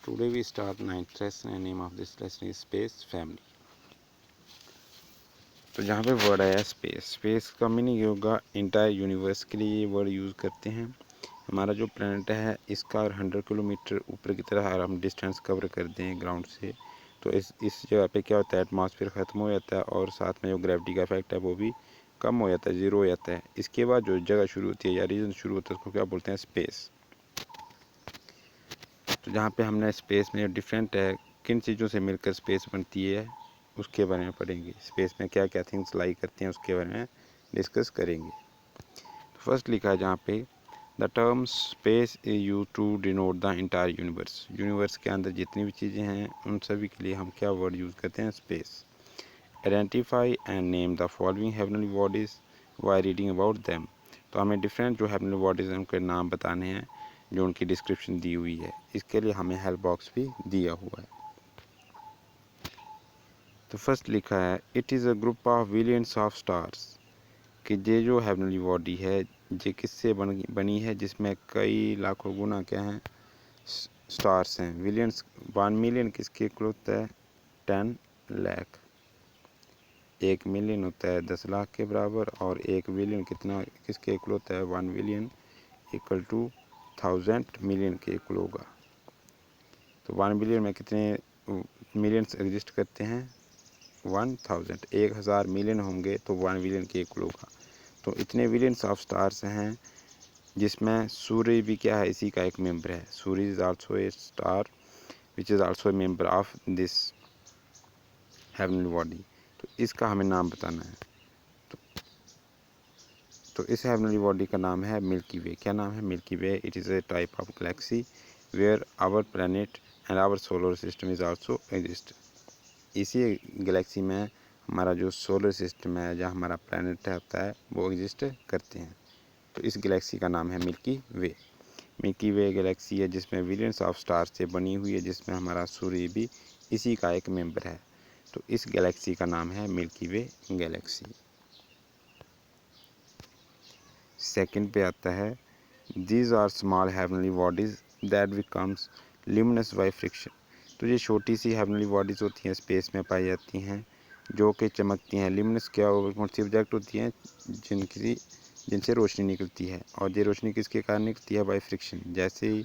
Today we start ninth lesson and name of this lesson is space family. तो जहाँ पे word आया space, space का meaning ये होगा इंटायर यूनिवर्स के लिए ये वर्ड यूज़ करते हैं। हमारा जो प्लैनेट है इसका 100 किलोमीटर ऊपर की तरह अगर हम डिस्टेंस कवर कर दें ग्राउंड से, तो इस जगह पे क्या होता है, एटमॉस्फेयर ख़त्म हो जाता है और साथ में जो ग्रेविटी का इफेक्ट है वो भी कम हो जाता है, ज़ीरो हो जाता है। इसके बाद जो जगह शुरू होती है या रीजन शुरू होता है उसको क्या बोलते हैं, स्पेस। तो जहाँ पे हमने स्पेस में डिफरेंट है किन चीज़ों से मिलकर स्पेस बनती है उसके बारे में पढ़ेंगे। स्पेस में क्या क्या थिंग्स लाई करती हैं उसके बारे में डिस्कस करेंगे। तो फर्स्ट लिखा है जहाँ पे the term space is use to denote the entire universe. Universe के अंदर जितनी भी चीज़ें हैं उन सभी के लिए हम क्या वर्ड यूज़ करते हैं, space. Identify and name the following heavenly bodies Y reading about them. तो हमें डिफरेंट जो हेवनली बॉडीज़ हैं उनके नाम बताने हैं जो उनकी डिस्क्रिप्शन दी हुई है। इसके लिए हमें हेल्प बॉक्स भी दिया हुआ है। तो फर्स्ट लिखा है it is a group of billions of stars, कि ये जो हेवनली बॉडी है ये किससे बनी है, जिसमें कई लाखों गुना क्या हैं, स्टार्स हैं। बिलियंस 1 मिलियन किसके इक्वल होता है, 10 लाख। 1 मिलियन होता है 10 लाख के बराबर और 1 बिलियन कितना किसके इक्वल होता है, 1 बिलियन इक्वल टू 1000 मिलियन के इक्वल होगा। तो 1 बिलियन में कितने मिलियंस एग्जिस्ट करते हैं, 1000। 1000 मिलियन होंगे तो 1 बिलियन के इक्वल होगा। तो इतने बिलियंस ऑफ स्टार्स हैं जिसमें सूर्य भी क्या है, इसी का एक मेंबर है। Surya is also a star which is also a member of this heavenly body. तो इसका हमें नाम बताना है। तो इस हेवनली बॉडी का नाम है मिल्की वे। क्या नाम है, milky way. It is a type of galaxy where our planet and our solar system is also exist. इसी गैलेक्सी में हमारा जो सोलर सिस्टम है, जहाँ हमारा प्लैनेट होता है, वो एग्जिस्ट करते हैं। तो इस गैलेक्सी का नाम है मिल्की वे। मिल्की वे गैलेक्सी है जिसमें बिलियंस ऑफ स्टार्स से बनी हुई है, जिसमें हमारा सूर्य भी इसी का एक मेंबर है। तो इस गैलेक्सी का नाम है मिल्की वे गैलेक्सी। सेकंड पे आता है these are small heavenly bodies that becomes luminous by friction. तो ये छोटी सी हेवनली बॉडीज़ होती हैं, स्पेस में पाई जाती हैं, जो कि चमकती हैं। ल्यूमिनस क्या कौन सी ऑब्जेक्ट होती हैं, जिनसे रोशनी निकलती है। और ये रोशनी किसके कारण निकलती है, बाय फ्रिक्शन। जैसे ही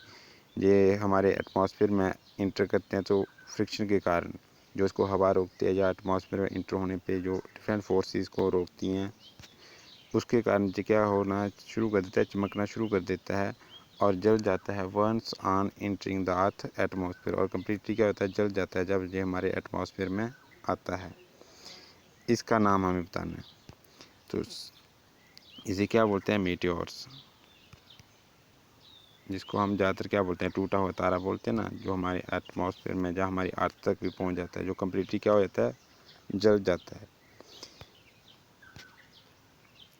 ये हमारे एटमॉस्फेयर में इंटर करते हैं तो फ्रिक्शन के कारण जो इसको हवा रोकती है या एटमॉस्फेयर में इंटर होने पे जो डिफरेंट फोर्सेस को रोकती हैं, उसके कारण ये क्या होना शुरू कर देता है, चमकना शुरू कर देता है और जल जाता है once on entering the earth atmosphere. और कम्प्लीटली क्या होता है, जल जाता है जब ये हमारे एटमॉस्फेयर में आता है। इसका नाम हमें बताना है। तो इसे क्या बोलते हैं, मीटियोर्स, जिसको हम ज़्यादातर क्या बोलते हैं, टूटा हुआ तारा बोलते हैं ना, जो हमारे एटमॉस्फेयर में जहाँ हमारी अर्थ तक भी पहुँच जाता है, जो कम्प्लीटली क्या हो जाता है, जल जाता है।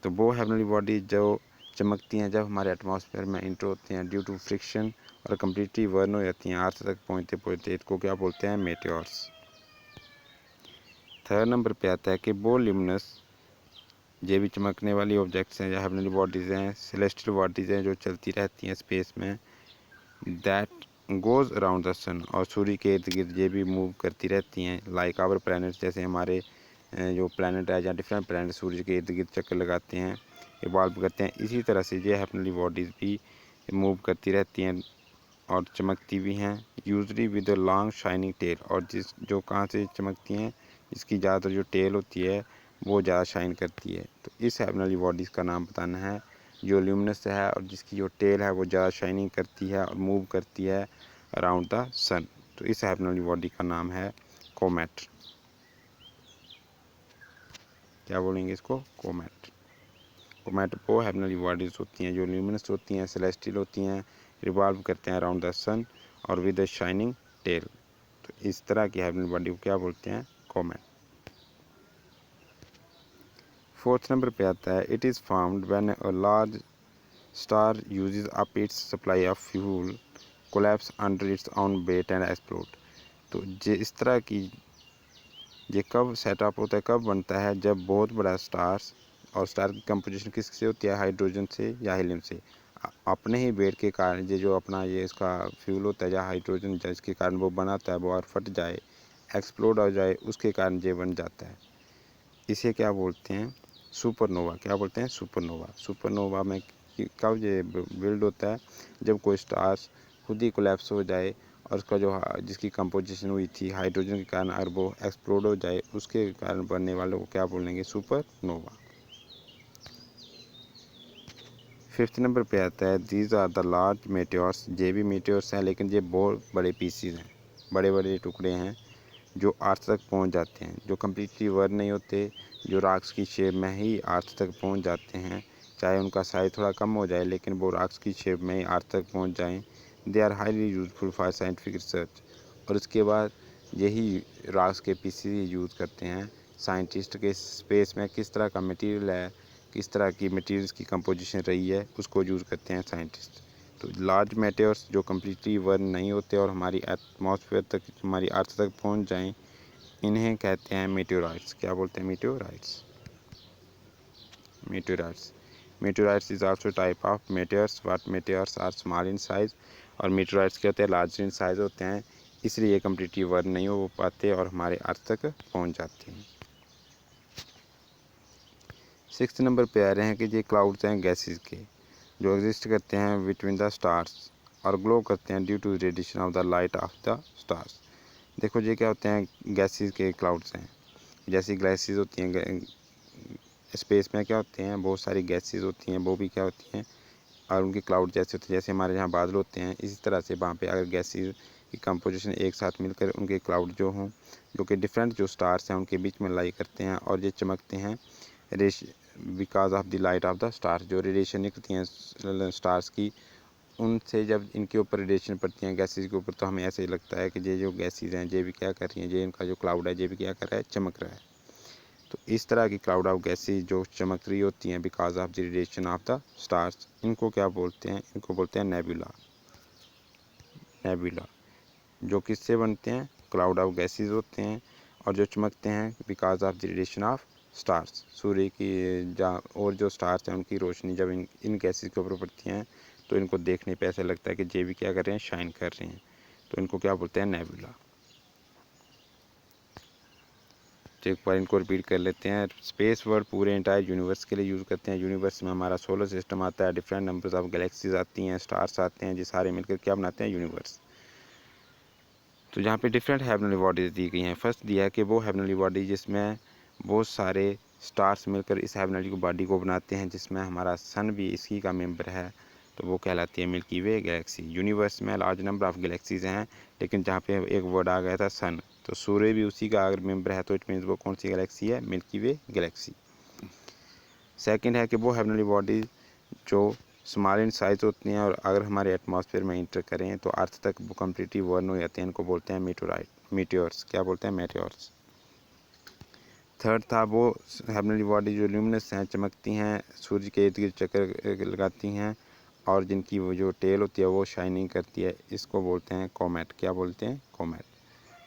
तो वो हेवनली बॉडी जो चमकती हैं जब हमारे एटमॉस्फेयर में इंटर होती हैं ड्यू टू फ्रिक्शन और कम्प्लीटली बर्न हो जाती हैं अर्थ तक पहुँचते पहुँचते, इसको क्या बोलते हैं, मेटेओर्स। थर्ड नंबर पे आता है कि वो ल्यूमिनस, ये भी चमकने वाली ऑब्जेक्ट्स हैं या हेवनली बॉडीज़ हैं, सेलेस्टियल बॉडीज़ हैं जो चलती रहती हैं स्पेस में, दैट गोज़ अराउंड द सन, और सूर्य के इर्द गिर्द ये भी मूव करती रहती हैं, लाइक आवर प्लैनेट्स, जैसे हमारे जो प्लैनेट है या डिफरेंट प्लैनेट सूर्य के इर्द गिर्द चक्कर लगाते हैं, इवॉल्व करते हैं। इसी तरह से ये हेवनली बॉडीज़ भी मूव करती रहती हैं और चमकती भी हैं, usually with a long shining tail. और जो कहाँ से चमकती हैं, जिसकी ज़्यादातर जो टेल होती है वो ज़्यादा शाइन करती है। तो इस हेवनली बॉडीज़ का नाम बताना है जो ल्यूमिनस है और जिसकी जो टेल है वो ज़्यादा शाइनिंग करती है और मूव करती है अराउंड द सन। तो इस हेवनली बॉडी का नाम है कोमेट। क्या बोलेंगे इसको, कोमेट। कोमेट वो हेवनली बॉडीज़ होती हैं जो ल्यूमिनस होती हैं, सेलेस्टियल होती हैं, रिवॉल्व करते हैं अराउंड द सन और विद अ शाइनिंग टेल। तो इस तरह की हेवनली बॉडी को क्या बोलते हैं, कोमेट। फोर्थ नंबर पे आता है it is found when a large star uses up its supply of fuel collapse under its own weight and explode. तो ये इस तरह की ये कब सेटअप होता है, कब बनता है, जब बहुत बड़ा स्टार्स, और स्टार की कंपोजिशन किससे होती है, हाइड्रोजन से या हीलियम से, अपने ही वेट के कारण ये जो अपना ये इसका फ्यूल होता है या हाइड्रोजन जिसके कारण वो बनाता है वो और फट जाए, एक्सप्लोड हो जाए, उसके कारण ये बन जाता है। इसे क्या बोलते हैं? सुपरनोवा। क्या बोलते हैं? सुपरनोवा। सुपरनोवा में कब ये बिल्ड होता है? जब कोई स्टार खुद ही कोलैप्स हो जाए और उसका जो जिसकी कंपोजिशन हुई थी हाइड्रोजन के कारण और वो एक्सप्लोड हो जाए, उसके कारण बनने वालों को क्या बोलेंगे? सुपरनोवा। 5th नंबर पे आता है दीज आर द लार्ज मेटेओर्स। ये भी मेटेओर्स हैं लेकिन ये बहुत बड़े पीसीज हैं, बड़े बड़े टुकड़े हैं जो अर्थ तक पहुंच जाते हैं, जो कम्प्लीटली बर्न नहीं होते, जो रॉक्स की शेप में ही अर्थ तक पहुंच जाते हैं। चाहे उनका साइज थोड़ा कम हो जाए लेकिन वो रॉक्स की शेप में ही अर्थ तक पहुंच जाएं। They are highly useful for scientific research. और उसके बाद यही रॉक्स के पीसीज यूज़ करते हैं साइंटिस्ट के स्पेस में किस तरह का मटेरियल है, किस तरह की मटेरियल्स की कंपोजिशन रही है, उसको यूज़ करते हैं साइंटिस्ट। तो लार्ज मेटेओर्स जो कम्प्लीटली बर्न नहीं होते और हमारी एटमॉस्फेयर तक, हमारी अर्थ तक पहुंच जाएं, इन्हें कहते हैं मीटेओराइट्स। क्या बोलते हैं? Meteorites. Meteorites. Meteorites is also type of meteors but meteors are small in size. और मीटेओराइट्स क्या होते हैं? लार्ज इन साइज होते हैं, इसलिए ये कम्प्लीटली बर्न नहीं हो पाते और हमारे अर्थ तक पहुंच जाते हैं। 6th नंबर पे आ रहे हैं कि ये क्लाउड्स हैं गैसेस के जो एग्जिस्ट करते हैं बिटवीन द स्टार्स और ग्लो करते हैं due to radiation of the light of the stars. देखो ये क्या होते हैं? गैसेस के क्लाउड्स हैं। जैसी गैसेस होती हैं स्पेस में, क्या होते हैं? बहुत सारी गैसेस होती हैं, वो भी क्या होती हैं? और उनके क्लाउड जैसे होते हैं, जैसे हमारे यहाँ बादल होते हैं, इसी तरह से वहाँ पे अगर गैसेस की कंपोजिशन एक साथ मिलकर उनके क्लाउड जो हों, जो कि डिफरेंट जो स्टार्स हैं उनके बीच में लाई करते हैं और ये चमकते हैं because of the light of the star. जो रेडिएशन निकलती हैं स्टार्स की, उनसे जब इनके ऊपर रेडिएशन पड़ती हैं गैसेस के ऊपर, तो हमें ऐसे ही लगता है कि ये जो गैसेस हैं ये भी क्या कर रही हैं, ये इनका जो क्लाउड है ये भी क्या कर रहा है? चमक रहा है। तो इस तरह की क्लाउड ऑफ गैसेस जो चमक रही होती हैं because of the radiation of the stars, इनको क्या बोलते हैं? इनको बोलते हैं नेबुला। नेबुला जो किससे बनते हैं? क्लाउड ऑफ गैसेस होते हैं और जो चमकते हैं because of the radiation of stars. सूर्य की और जो स्टार्स हैं उनकी रोशनी जब इन गैसेस के ऊपर पड़ती हैं तो इनको देखने पे ऐसा लगता है कि ये भी क्या कर रहे हैं? शाइन कर रहे हैं। तो इनको क्या बोलते हैं? नेबुला। तो एक बार इनको रिपीट कर लेते हैं। स्पेस वर्ड पूरे इंटायर यूनिवर्स के लिए यूज़ करते हैं। यूनिवर्स में हमारा सोलर सिस्टम आता है, डिफरेंट नंबर्स ऑफ गैलेक्सीज आती हैं, स्टार्स आते हैं, जो सारे मिलकर क्या बनाते हैं? यूनिवर्स। तो यहाँ पे डिफरेंट हेवनली बॉडीज़ दी गई हैं। फर्स्ट दिया है कि वो हेवनली बॉडी जिसमें बहुत सारे स्टार्स मिलकर इस हेवनली बॉडी को बनाते हैं, जिसमें हमारा सन भी इसी का मेंबर है, तो वो कहलाती है मिल्की वे गैलेक्सी। यूनिवर्स में लार्ज नंबर ऑफ गैलेक्सीज हैं, लेकिन जहाँ पे एक वर्ड आ गया था सन, तो सूर्य भी उसी का अगर मेंबर है तो इट मीन्स वो कौन सी गैलेक्सी है? मिल्की वे गैलेक्सी। सेकंड है कि वो हेवनली बॉडी जो स्मॉल इन साइज होती हैं और अगर हमारे एटमॉस्फेयर में इंटर करें तो अर्थ तक वो कम्प्लीटली बर्न हो जाते हैं, इनको बोलते हैं मीटेओर्स। क्या बोलते हैं? मेटेओर्स। थर्ड था वो हेवनली बॉडी जो ल्यूमिनस हैं, चमकती हैं, सूर्य के इर्द गिर्द चक्कर लगाती हैं और जिनकी वो जो टेल होती है वो शाइनिंग करती है, इसको बोलते हैं कॉमेट। क्या बोलते हैं? कॉमेट।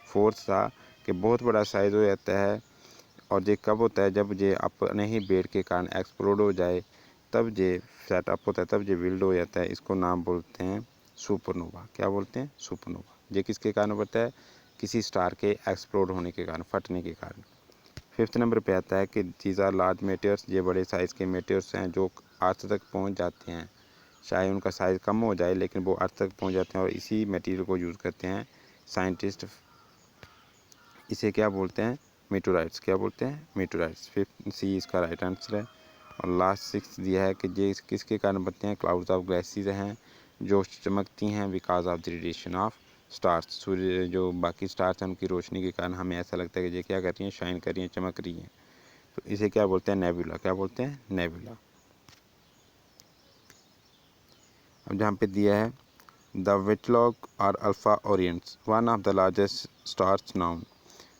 फोर्थ था कि बहुत बड़ा साइज हो जाता है और ये कब होता है? जब ये अपने ही वेट के कारण एक्सप्लोड हो जाए, तब ये सेटअप होता है, तब ये बिल्ड हो जाता है। इसको नाम बोलते हैं सुपरनोवा। क्या बोलते हैं? सुपरनोवा। ये किसके कारण होता है? किसी स्टार के एक्सप्लोड होने के कारण, फटने के कारण। 5th नंबर पे आता है कि दीज आर लार्ज मेटेयर्स। ये बड़े साइज़ के मेटेयर्स हैं जो अर्थ तक पहुंच जाते हैं, चाहे उनका साइज़ कम हो जाए लेकिन वो अर्थ तक पहुंच जाते हैं और इसी मटेरियल को यूज़ करते हैं साइंटिस्ट। इसे क्या बोलते हैं? मीटोराइट्स। क्या बोलते हैं? मीटोराइट्स। 5th सी इसका राइट आंसर है। और लास्ट 6th दिया है कि ये किसके कारण बनते हैं? क्लाउड्स ऑफ गैसेस हैं जो चमकती हैं because of the radiation of stars. सूर्य जो बाकी स्टार्स हैं उनकी रोशनी के कारण हमें ऐसा लगता है कि ये क्या कर रही हैं? शाइन कर रही हैं, चमक रही हैं। तो इसे क्या बोलते हैं? नेबुला। क्या बोलते हैं? नेबुला। अब जहाँ पे दिया है द विटलॉग और alpha Orionis one of the largest stars known.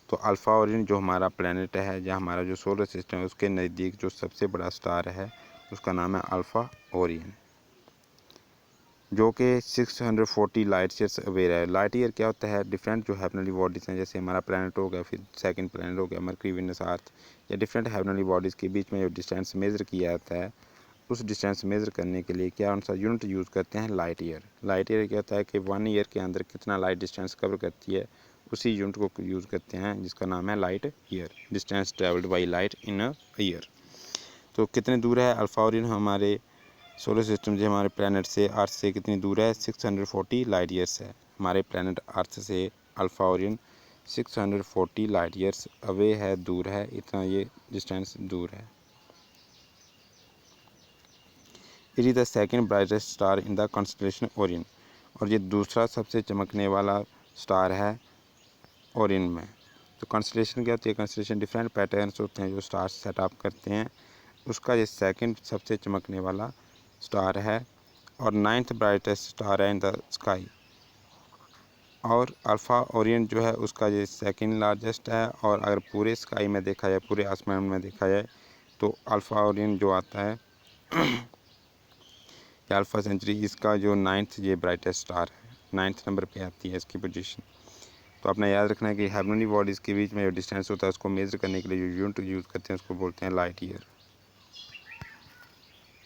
तो अल्फ़ा ओरियंट जो हमारा प्लेनेट है या हमारा जो सोलर सिस्टम है उसके नज़दीक जो सबसे बड़ा स्टार है उसका नाम है अल्फ़ा ओरियन, जो कि 640 लाइट ईयर्स अवेयर है। लाइट ईयर क्या होता है? डिफरेंट जो हेवनली बॉडीज़ हैं, जैसे हमारा प्लैनेट हो गया, फिर सेकंड प्लैनेट हो गया मरकरी, वेनस, अर्थ, या डिफरेंट हेवनली बॉडीज़ के बीच में जो डिस्टेंस मेज़र किया जाता है उस डिस्टेंस मेज़र करने के लिए क्या सा यूनिट यूज़ करते हैं, लाइट ईयर। लाइट ईयर क्या होता है कि 1 ईयर के अंदर कितना लाइट डिस्टेंस कवर करती है, उसी यूनिट को यूज़ करते हैं जिसका नाम है light year, distance travelled by light in a year. तो कितने दूर है अल्फा ओरियन हमारे सोलर सिस्टम से, हमारे प्लैनेट से, अर्थ से कितनी दूर है, 640 लाइट ईयर्स है। हमारे प्लैनेट अर्थ से alpha Orion 640 light years away है, दूर है, इतना ये डिस्टेंस दूर है। It is the second brightest star in the constellation Orion, और ये दूसरा सबसे चमकने वाला स्टार है ओरियन में। तो कॉन्स्टलेशन क्या होती है, कॉन्स्टलेशन डिफरेंट पैटर्न्स होते हैं जो स्टार्स सेटअप करते हैं, उसका ये सेकंड सबसे चमकने वाला स्टार है और 9th ब्राइटेस्ट स्टार है इन द स्काई। और अल्फ़ा ओरियन जो है उसका ये सेकंड लार्जेस्ट है, और अगर पूरे स्काई में देखा जाए, पूरे आसमान में देखा जाए, तो अल्फ़ा ओरियन जो आता है या अल्फ़ा सेंचुरी, इसका जो 9th ये ब्राइटेस्ट स्टार है, 9th नंबर पे आती है इसकी पोजीशन। तो आपने याद रखना है कि हेवनली बॉडीज़ के बीच में जो डिस्टेंस होता है उसको मेज़र करने के लिए जो यूनिट यूज़ करते हैं उसको बोलते हैं लाइट ईयर।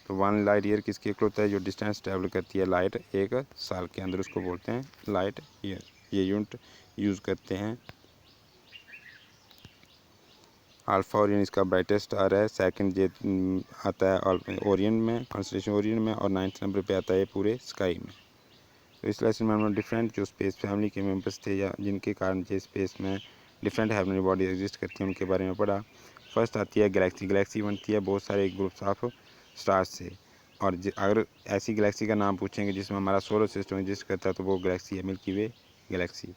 तो 1 लाइट ईयर किसके इक्वल होता है, जो डिस्टेंस ट्रैवल करती है लाइट एक साल के अंदर, उसको बोलते हैं लाइट ईयर। ये यूनिट यूज़ करते हैं। अल्फ़ा ओरियन इसका ब्राइटेस्ट स्टार है, सेकंड ये आता है ओरियन में, कॉन्स्टलेशन ओरियन में, और 9th नंबर पे आता है पूरे स्काई में। तो इस लेसन में हमने डिफरेंट जो स्पेस फैमिली के मेंबर्स थे या जिनके कारण ये स्पेस में डिफरेंट हेवनली बॉडी एग्जिस्ट करती हैं उनके बारे में पढ़ा। फर्स्ट आती है गैलेक्सी। गैलेक्सी बनती है बहुत सारे ग्रुप्स ऑफ स्टार्स से, और अगर ऐसी गैलेक्सी का नाम पूछेंगे जिसमें हमारा सोलर सिस्टम एग्जिस्ट करता है तो वो गैलेक्सी है मिल्की वे गैलेक्सी।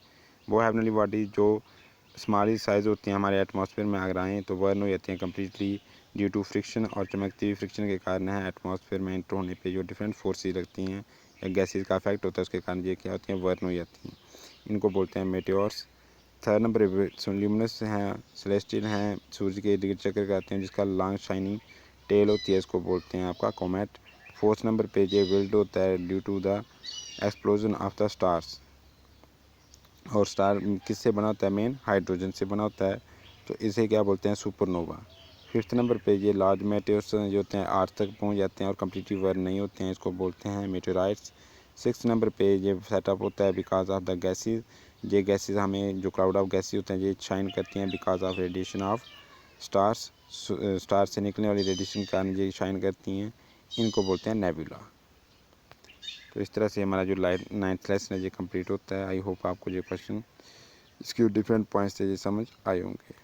वो हेवनली बॉडी जो स्मॉल साइज़ होती हैं हमारे एटमॉस्फेयर में अगर आएँ तो बर्न हो जाती हैं कम्प्लीटली ड्यू टू फ्रिक्शन, और चमकती हुई फ्रिक्शन के कारण है एटमॉस्फेयर में एंटर होने पे जो डिफरेंट फोर्सेस लगती हैं या गैसेस का इफेक्ट होता है उसके कारण ये क्या होती हैं, बर्न हो जाती हैं। इनको बोलते हैं मेटेओर्स। थर्ड नंबर पे ल्यूमिनस हैं, सेलेस्टियल हैं, सूरज के इर्द गिर्द चक्कर करते हैं जिसका लॉन्ग शाइनिंग टेल होती है, इसको बोलते हैं आपका कोमेट। फोर्थ नंबर पे ये विल्ड होता है due to the explosion of the stars, और स्टार किससे बना होता है, मेन हाइड्रोजन से बना होता है, तो इसे क्या बोलते हैं, सुपरनोवा। फिफ्थ नंबर पे ये लार्ज मेटेओर्स जो होते हैं अर्थ तक पहुंच जाते हैं और कम्प्लीटली बर्न नहीं होते हैं, इसको बोलते हैं मेटेओराइट्स। सिक्स नंबर पे ये सेटअप होता है बिकॉज ऑफ द गैसेज। ये गैसेज हमें जो क्लाउड ऑफ गैसेज होते हैं ये शाइन करती हैं because of radiation of stars. Star से निकलने वाली रेडिएशन के कारण ये शाइन करती हैं, इनको बोलते हैं नेबुला। तो इस तरह से हमारा जो लाइट 9th लेसन है ये कंप्लीट होता है। आई होप आपको ये क्वेश्चन इसके डिफरेंट पॉइंट्स से ये समझ आए होंगे।